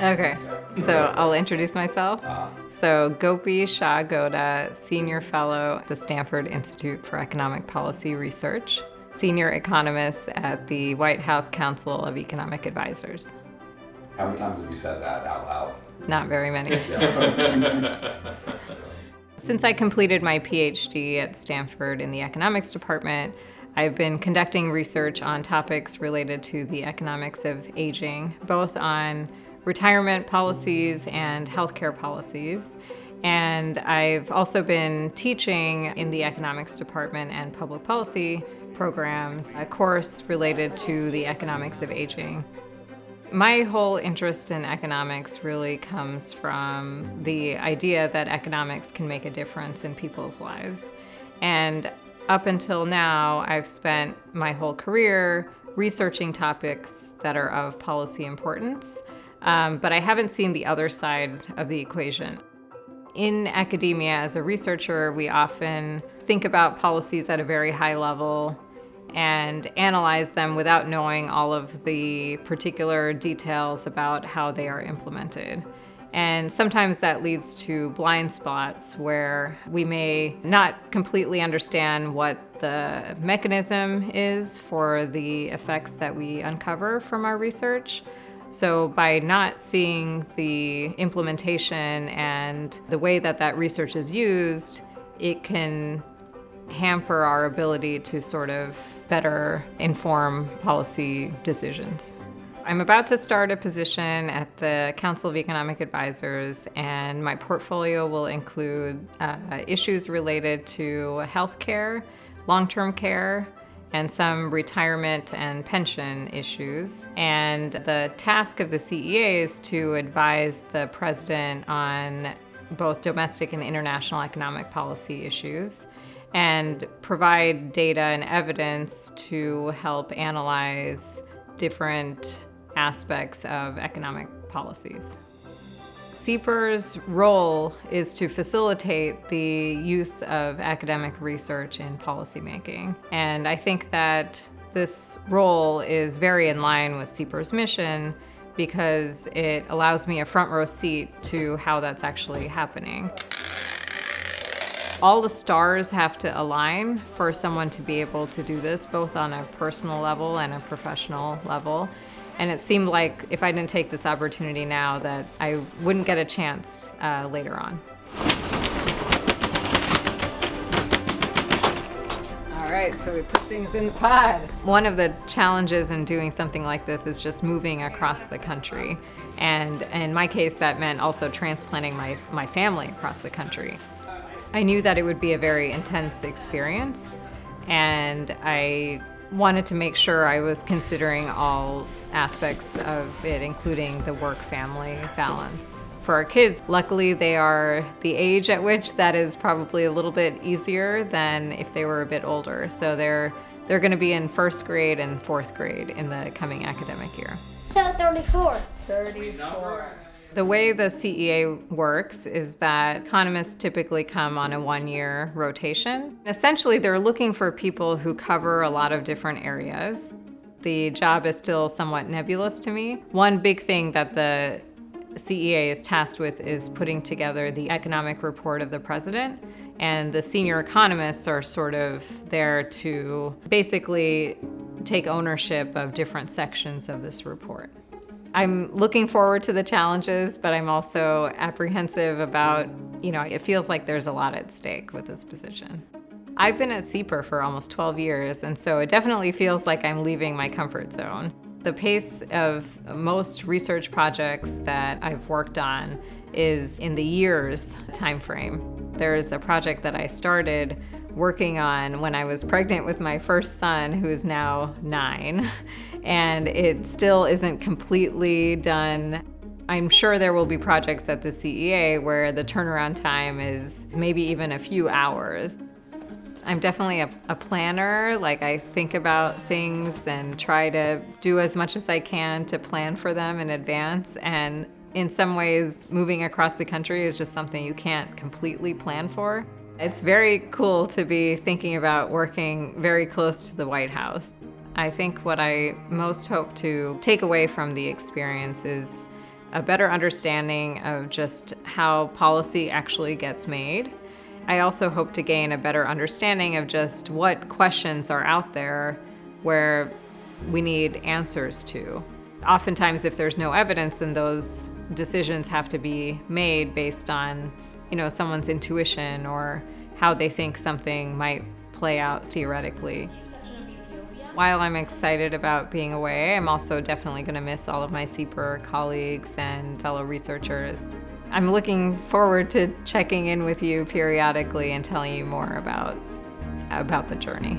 Okay, so I'll introduce myself. So Gopi Shah Goda, Senior Fellow at the Stanford Institute for Economic Policy Research, Senior Economist at the White House Council of Economic Advisors. How many times have you said that out loud? Not very many. Yeah. Since I completed my PhD at Stanford in the economics department, I've been conducting research on topics related to the economics of aging, both on retirement policies and healthcare policies. And I've also been teaching in the economics department and public policy programs a course related to the economics of aging. My whole interest in economics really comes from the idea that economics can make a difference in people's lives. And up until now, I've spent my whole career researching topics that are of policy importance, but I haven't seen the other side of the equation. In academia, as a researcher, we often think about policies at a very high level and analyze them without knowing all of the particular details about how they are implemented. And sometimes that leads to blind spots where we may not completely understand what the mechanism is for the effects that we uncover from our research. So by not seeing the implementation and the way that that research is used, it can hamper our ability to sort of better inform policy decisions. I'm about to start a position at the Council of Economic Advisors, and my portfolio will include issues related to healthcare, long-term care, and some retirement and pension issues. And the task of the CEA is to advise the president on both domestic and international economic policy issues and provide data and evidence to help analyze different aspects of economic policies. SIEPR's role is to facilitate the use of academic research in policymaking. And I think that this role is very in line with SIEPR's mission because it allows me a front row seat to how that's actually happening. All the stars have to align for someone to be able to do this, both on a personal level and a professional level. And it seemed like if I didn't take this opportunity now, that I wouldn't get a chance later on. All right, so we put things in the pod. One of the challenges in doing something like this is just moving across the country. And in my case, that meant also transplanting my family across the country. I knew that it would be a very intense experience, and I wanted to make sure I was considering all aspects of it, including the work-family balance. For our kids, luckily they are the age at which that is probably a little bit easier than if they were a bit older. So they're going to be in first grade and fourth grade in the coming academic year. So 34. 34. The way the CEA works is that economists typically come on a one-year rotation. Essentially, they're looking for people who cover a lot of different areas. The job is still somewhat nebulous to me. One big thing that the CEA is tasked with is putting together the economic report of the president, and the senior economists are sort of there to basically take ownership of different sections of this report. I'm looking forward to the challenges, but I'm also apprehensive about, it feels like there's a lot at stake with this position. I've been at SIEPR for almost 12 years, and so it definitely feels like I'm leaving my comfort zone. The pace of most research projects that I've worked on is in the years timeframe. There's a project that I started working on when I was pregnant with my first son, who is now 9, and it still isn't completely done. I'm sure there will be projects at the CEA where the turnaround time is maybe even a few hours. I'm definitely a planner. Like, I think about things and try to do as much as I can to plan for them in advance. And in some ways, moving across the country is just something you can't completely plan for. It's very cool to be thinking about working very close to the White House. I think what I most hope to take away from the experience is a better understanding of just how policy actually gets made. I also hope to gain a better understanding of just what questions are out there where we need answers to. Oftentimes, if there's no evidence, then those decisions have to be made based on, someone's intuition or how they think something might play out theoretically. While I'm excited about being away, I'm also definitely going to miss all of my SIEPR colleagues and fellow researchers. I'm looking forward to checking in with you periodically and telling you more about the journey.